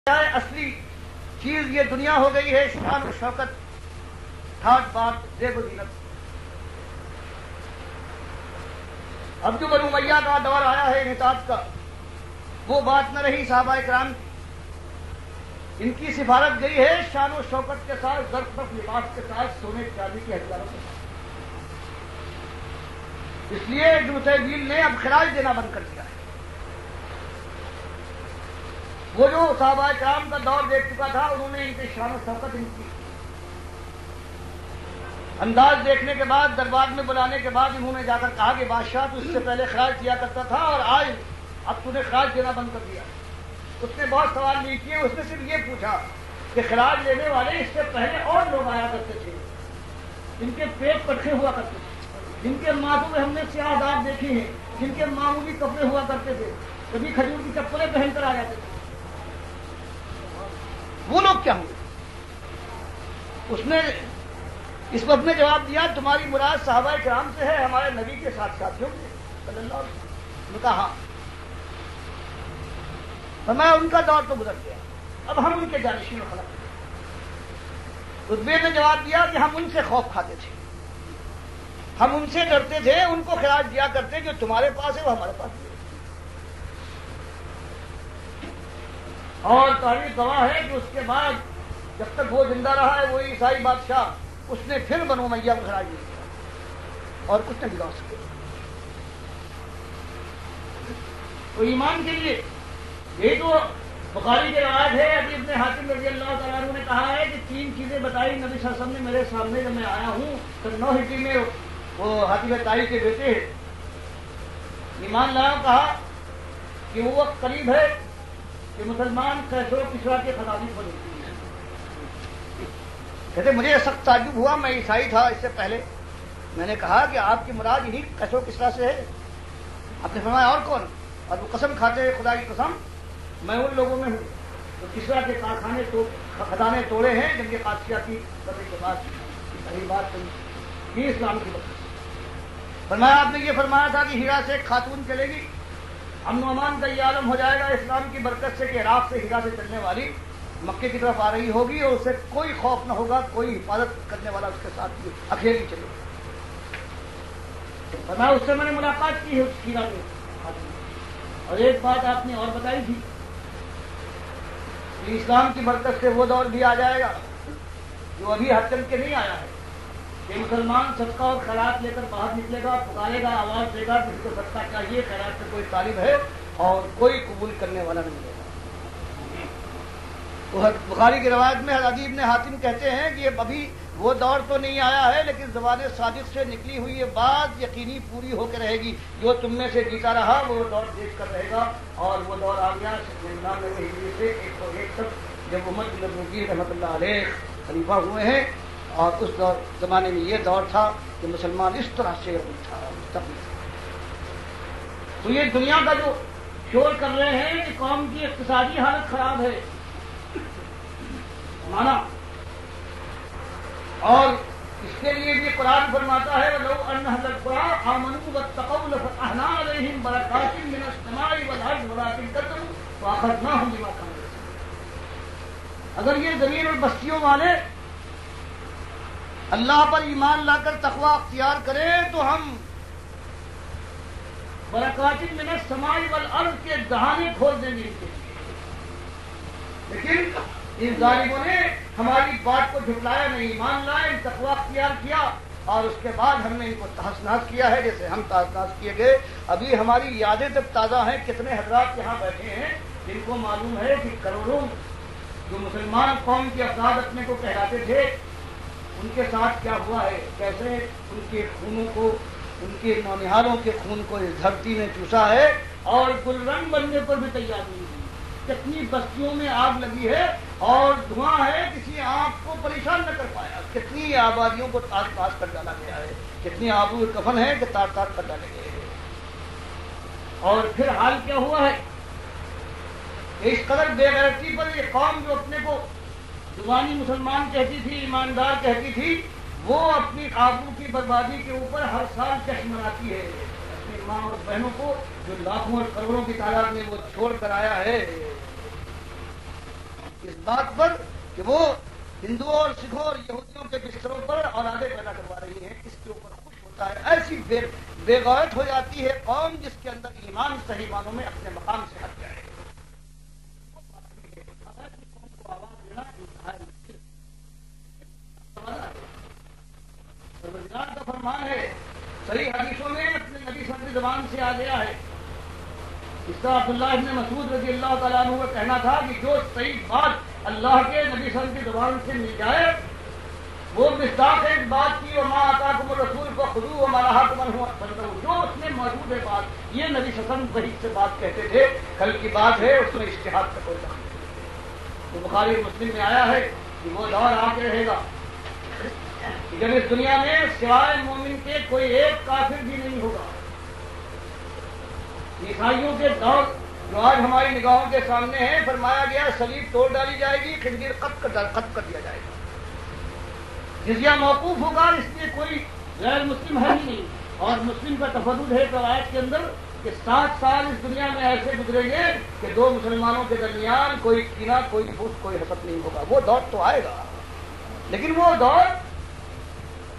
اصلی چیز یہ دنیا ہو گئی ہے شان و شوکت، ٹھاٹ بات، زیب و زینت۔ اب جو بنو امیہ کا دور آیا ہے انحطاط کا، وہ بات نہ رہی صحابہ کرام کی۔ ان کی سفارت گئی ہے شان و شوکت کے ساتھ، زرخرف لباس کے ساتھ، سونے چاندی کے ہتھیاروں کے ساتھ۔ اس لیے ابن متعدین نے اب خراج دینا بند کر دیا ہے۔ وہ جو صحابہ کرام کا دور دیکھ چکا تھا، انہوں نے ان کی شان و شوکت، ان کی انداز دیکھنے کے بعد، دربار میں بلانے کے بعد انہوں نے جا کر کہا کہ بادشاہ تو اس سے پہلے خراج دیا کرتا تھا اور آج اب تو نے خراج دینا بند کر دیا۔ اس نے بہت سوال نہیں کیے، اس نے صرف یہ پوچھا کہ خراج لینے والے اس سے پہلے اور لوگ آیا کرتے تھے، جن کے پیٹ پٹھے ہوا کرتے تھے، جن کے ماتھوں میں ہم نے سیاہ داغ دیکھے ہیں، جن کے معمولی کپڑے ہوا کرتے تھے، کبھی کھجور کی چپلیں پہن کر آ جاتے تھے، وہ لوگ کیا ہوں گے؟ اس نے اس وقت میں جواب دیا تمہاری مراد صحابہ کرام سے ہے، ہمارے نبی کے ساتھ ساتھیوں سے صلی اللہ علیہ وسلم نے کہا ہاں۔ فرمایا ان کا دور تو گزر گیا، اب ہم ان کے جانشین و خلق ہیں۔ رتبے نے جواب دیا کہ ہم ان سے خوف کھاتے تھے، ہم ان سے ڈرتے تھے، ان کو خراج دیا کرتے جو تمہارے پاس ہے وہ ہمارے پاس ہے۔ اور تاریخ گواہ ہے کہ اس کے بعد جب تک وہ زندہ رہا ہے وہی عیسائی بادشاہ، اس نے پھر بنو امیہ کو خراج دیا اور کچھ نہیں بگاڑ سکے۔ تو ایمان کے لیے یہ تو بخاری کے روایت ہے، ابی ابن حاتم رضی اللہ تعالیٰ عنہ نے کہا ہے کہ 3 چیزیں بتائی نبی صلی اللہ علیہ وسلم نے میرے سامنے جب میں آیا ہوں تو 9 ہجری میں وہ حاتم طائی کے بیٹے ایمان لایا، کہا کہ وہ وقت قریب ہے کہ مسلمان قیصر و کسریٰ کے خطابی بنے۔ کہتے مجھے سخت تعجب ہوا، میں عیسائی تھا اس سے پہلے، میں نے کہا کہ آپ کی مراد انہی قیصر و کسریٰ سے ہے؟ آپ نے فرمایا اور کون؟ اور وہ قسم کھاتے ہیں خدا کی قسم میں ان لوگوں میں ہوں تو کسریٰ کے کارخانے خزانے توڑے ہیں جب یہ قادسیہ کی کرنے کے بعد صحیح بات سنی یہ اسلام کی بات۔ فرمایا آپ نے یہ فرمایا تھا کہ ہیرا سے ایک خاتون چلے گی، امن و امان کا یہ عالم ہو جائے گا اسلام کی برکت سے کہ عراق سے ہیرا سے چلنے والی مکے کی طرف آ رہی ہوگی اور اسے کوئی خوف نہ ہوگا، کوئی حفاظت کرنے والا اس کے ساتھ اکیلی چلے گی۔ فرمایا اس سے میں نے ملاقات کی ہے اس ہیرا کے، اور ایک بات آپ نے اور بتائی تھی کہ اسلام کی برکت سے وہ دور بھی آ جائے گا جو ابھی ہر چل کے نہیں آیا ہے کہ مسلمان صدقہ اور خیرات لے کر باہر نکلے گا، پکارے گا، آواز دے گا کسی کو صدقہ چاہیے، خیرات سے کوئی طالب ہے اور کوئی قبول کرنے والا نہیں ملے گا۔ تو بخاری کی روایت میں حضرت ابن حاتم کہتے ہیں کہ ابھی وہ دور تو نہیں آیا ہے لیکن زبان صادق سے نکلی ہوئی یہ بات یقینی پوری ہو کے رہے گی، جو تم میں سے جیتا رہا وہ دور دیکھ کر رہے گا، اور وہ دور آ گیا ہجری سے 101 تک جب عمر بن عبدالعزیز رحمۃ اللہ علیہ خلیفہ ہوئے ہیں، اور اس دور زمانے میں یہ دور تھا کہ مسلمان اس طرح سے تھا۔ تو یہ دنیا کا جو شور کر رہے ہیں کہ قوم کی اقتصادی حالت خراب ہے مانا، اور اس کے لیے بھی قرآن فرماتا ہے وَلَوْ أَنَّ أَهْلَ الْقُرَىٰ آمَنُوا وَاتَّقَوْا لَفَتَحْنَا عَلَيْهِمْ بَرَكَاتٍ مِّنَ السَّمَاءِ وَالْأَرْضِ وَلَٰكِن كَذَّبُوا فَأَخَذْنَاهُم بِمَا كَانُوا يَكْسِبُونَ۔ اگر یہ زمین اور بستیوں والے اللہ پر ایمان لا کر تقوی اختیار کریں تو ہم برکات من السماء والارض کے دہانے کھول دیں گے ان کے لیے، لیکن ان ظالموں نے ہماری بات کو جھٹلایا نہیں، ایمان لائے، تقوی اختیار کیا، اور اس کے بعد ہم نے ان کو تحس نحس کیا ہے جیسے ہم تحس نحس کیے گئے۔ ابھی ہماری یادیں تک تازہ ہیں، کتنے حضرات یہاں بیٹھے ہیں جن کو معلوم ہے کہ کروڑوں جو مسلمان قوم کے افراد اپنے کو کہلاتے تھے ان کے ساتھ کیا ہوا ہے، کیسے ان کے خونوں کو، ان کے نونہالوں کے خون کو اس دھرتی نے چوسا ہے اور گلرنگ بننے پر بھی تیار نہیں ہوئی۔ کتنی بستیوں میں آگ لگی ہے اور دھواں ہے، کسی آنکھ کو پریشان نہ کر پایا، کتنی آبادیوں کو تاش تاش کر ڈالا گیا ہے، کتنی آبرو کفن ہے کہ تاش تاش کر ڈالے گئے ہیں۔ اور پھر حال کیا ہوا ہے کہ اس قدر بے غیرتی پر یہ قوم جو اپنے کو زبانی مسلمان کہتی تھی، ایماندار کہتی تھی، وہ اپنی آبرو کی بربادی کے اوپر ہر سال جشن مناتی ہے، اپنی ماں اور بہنوں کو جو لاکھوں اور کروڑوں کی تعداد میں وہ چھوڑ کر آیا ہے۔ اس بات پر کہ وہ ہندوؤں اور سکھوں اور یہودیوں کے بستروں پر اولادیں پیدا کروا رہی ہیں، اس کے اوپر خوش ہوتا ہے. ایسی بے غیرت ہو جاتی ہے قوم جس کے اندر ایمان صحیح معنوں میں اپنے مقام سے ہٹ جائے. پروردگار کا فرمان ہے، صحیح حدیثوں میں اپنے نبی صلی اللہ علیہ وسلم کی زبان سے آ گیا ہے. اس طرح عبداللہ ابن مسعود رضی اللہ تعالیٰ عنہ کا کہنا تھا کہ جو صحیح بات اللہ کے نبی صلی اللہ علیہ وسلم کی زبان سے مل جائے وہ مصداق ہے اس بات کی، وما آتاکم الرسول فخذوہ وما نہاکم عنہ فانتہوا. جو اس میں موجود ہے بات، یہ نبی صلی اللہ علیہ وسلم وحی سے بات کہتے تھے، کل کی بات ہے، اس میں اجتہاد کا کوئی دخل نہیں. تو بخاری مسلم میں آیا ہے کہ وہ دور آ کے رہے گا جب اس دنیا میں سوائے مومن کے کوئی ایک کافر بھی نہیں ہوگا. عیسائیوں کے دور جو آج ہماری نگاہوں کے سامنے ہے، فرمایا گیا صلیب توڑ ڈالی جائے گی، خنزیر قتل کر دیا جائے گا، جزیہ موقوف ہوگا، اس لیے کوئی غیر مسلم ہے ہی نہیں. اور مسلم کا تفرد ہے روایت کے اندر کہ 60 سال اس دنیا میں ایسے گزریں گے کہ دو مسلمانوں کے درمیان کوئی کینہ، کوئی بغض، کوئی حسد نہیں ہوگا. وہ دور تو آئے گا، لیکن وہ دور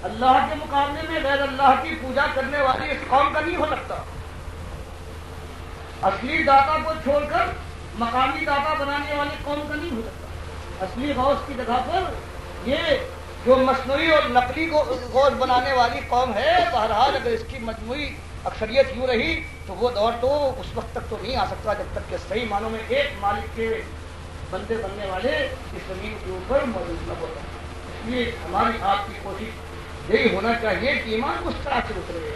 اللہ کے مقابلے میں غیر اللہ کی پوجا کرنے والی اس قوم کا نہیں ہو سکتا. اصلی داتا کو چھوڑ کر مقامی داتا بنانے والی قوم کا نہیں ہو سکتا. اصلی غوث کی جگہ پر یہ جو مصنوعی اور نقلی غوث بنانے والی قوم ہے، بہرحال اگر اس کی مجموعی اکثریت یوں رہی تو وہ دور تو اس وقت تک تو نہیں آ سکتا جب تک کہ صحیح معنوں میں ایک مالک کے بندے بننے والے اس زمین کے اوپر موجود نہ ہوتا. اس لیے ہماری آپ کی کوشش یہی ہونا چاہیے کہ ایمان اس طرح سے اترے،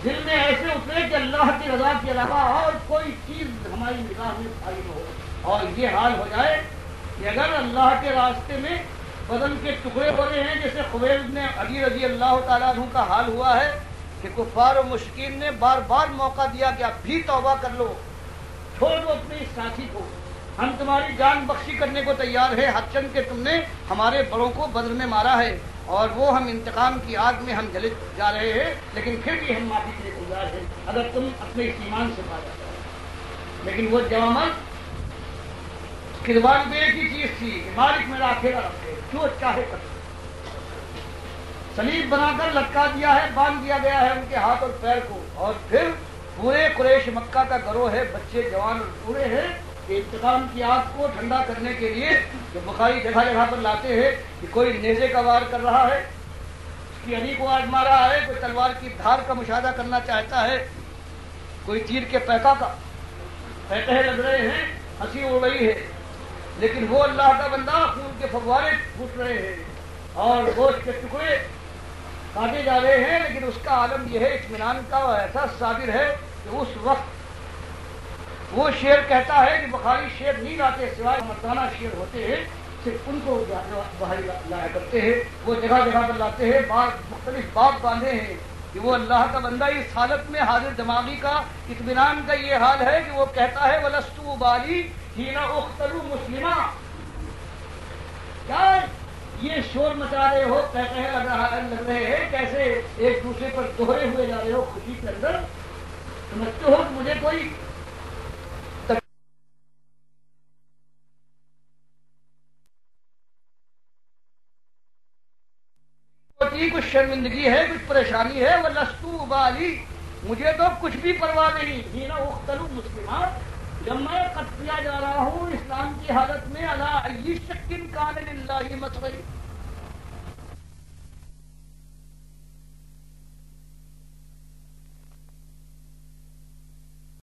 دل میں ایسے اترے کہ اللہ کی رضا کے علاوہ اور کوئی چیز ہماری نگاہ میں بھائی نہ ہو. اور یہ حال ہو جائے کہ اگر اللہ کے راستے میں بدن کے ٹکڑے ہو رہے ہیں، جیسے خبیب نے علی رضی اللہ تعالیٰ عنہ کا حال ہوا ہے کہ کفار و مشرکین نے بار بار موقع دیا کہ آپ بھی توبہ کر لو، چھوڑ دو اپنے اس ساتھی کو، ہم تمہاری جان بخشی کرنے کو تیار ہے، حد چند کہ تم نے ہمارے بڑوں کو بدر میں مارا ہے اور وہ ہم انتقام کی آگ میں ہم جلے جا رہے ہیں، لیکن پھر بھی ہم معافی کے لیے تیار ہیں اگر تم اپنے اس ایمان سے پا جاتے ہو. لیکن وہ جوامت کی زبان میں ایک ہی چیز تھی کہ مالک میرا اکیلا رکھے، جو چاہے کر. صلیب بنا کر لٹکا دیا ہے، باندھ دیا گیا ہے ان کے ہاتھ اور پیر کو، اور پھر پورے قریش مکہ کا گروہ ہے، بچے جوان اور پورے ہیں کہ انتقام کی آگ کو ٹھنڈا کرنے کے لیے جو بخاری جگہ جگہ پر لاتے ہیں کہ کوئی نیزے کا وار کر رہا ہے، اس کی علی کو آزما رہا ہے، کوئی تلوار کی دھار کا مشاہدہ کرنا چاہتا ہے، کوئی تیر کے پیکا کا پیکے لگ رہے ہیں، ہنسی اڑ رہی ہے، لیکن وہ اللہ کا بندہ خون کے فوارے پھوٹ رہے ہیں اور گوشت کے ٹکڑے کاٹے جا رہے ہیں، لیکن اس کا عالم یہ ہے اطمینان کا، ایسا صابر ہے کہ اس وقت وہ شعر کہتا ہے کہ بخاری شعر نہیں لاتے، سوائے مردانہ شعر ہوتے ہیں صرف ان کو بہاری لایا کرتے ہیں، وہ جگہ جگہ پر لاتے ہیں، مختلف باب باندھے ہیں کہ وہ اللہ کا بندہ اس حالت میں حاضر دماغی کا اطمینان کا یہ حال ہے کہ وہ کہتا ہے وَلَسْتُ أُبَالِي حِينَ أُقْتَلُ مُسْلِمًا. کیا یہ شور مچا رہے ہو، کہتے ہیں لگ رہے ہیں کیسے ایک دوسرے پر دوہرے ہوئے جا رہے ہو خوشی کے اندر، سمجھتے ہو کہ مجھے کوئی کچھ شرمندگی ہے، کچھ پریشانی ہے. وَلَسْتُ أُبَالِي، مجھے تو کچھ بھی پرواہ نہیں. حِينَ أُقْتَلُ مُسْلِمًا، جب میں قتل کیا جا رہا ہوں اسلام کی حالت میں، عَلَىٰ أَيِّ شَكٍّ كَانَ لِلَّهِ مَصْرَعِي،